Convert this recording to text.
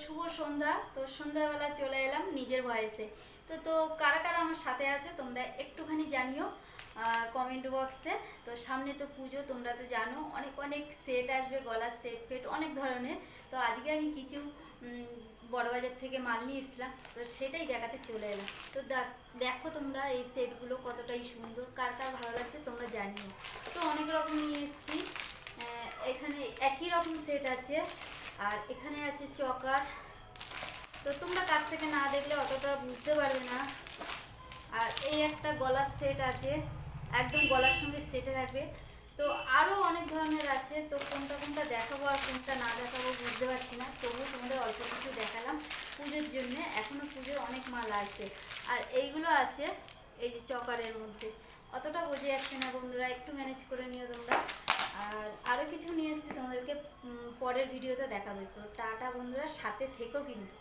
শুভ সন্ধ্যা। তো সন্ধ্যাবেলা চলে এলাম নিজের ভয়েসে। তো কারা কারা আমার সাথে আছে তোমরা একটুখানি জানিও কমেন্ট বক্সে। তো সামনে তো পুজো, তোমরা তো জানো অনেক অনেক সেট আসবে, গলার সেট ফেট অনেক ধরনের। তো আজকে আমি কিছু বড়বাজার থেকে মাল নিয়ে এসেছিলাম, তো সেটাই দেখাতে চলে এলাম। তো দেখো তোমরা এই সেটগুলো কতটাই সুন্দর, কার কার ভালো লাগছে তোমরা জানিও। তো অনেক রকম নিয়ে এসেছি। এখানে একই রকম সেট আছে, আর এখানে আছে চকার। তো তোমরা কাছ থেকে না দেখলে অতটা বুঝতে পারবে না। আর এই একটা গলার সেট আছে, একদম গলার সঙ্গে সেটে থাকবে। তো আরও অনেক ধরনের আছে, তো কোনটা কোনটা দেখাবো আর কোনটা না দেখাবো বুঝতে পারছি না। তবুও তোমাদের অল্প কিছু দেখালাম পুজোর জন্যে, এখনও পুজোর অনেক মাল আসবে। আর এইগুলো আছে এই যে চকারের মধ্যে, অতটা বোঝা যাচ্ছে না বন্ধুরা, একটু ম্যানেজ করে নিও তোমরা। আর আরও কিছু নিয়ে এসেছি তোমাদেরকে পরের ভিডিওতে দেখাবে। তো টাটা বন্ধুরা, সাথে থেকো কিন্তু।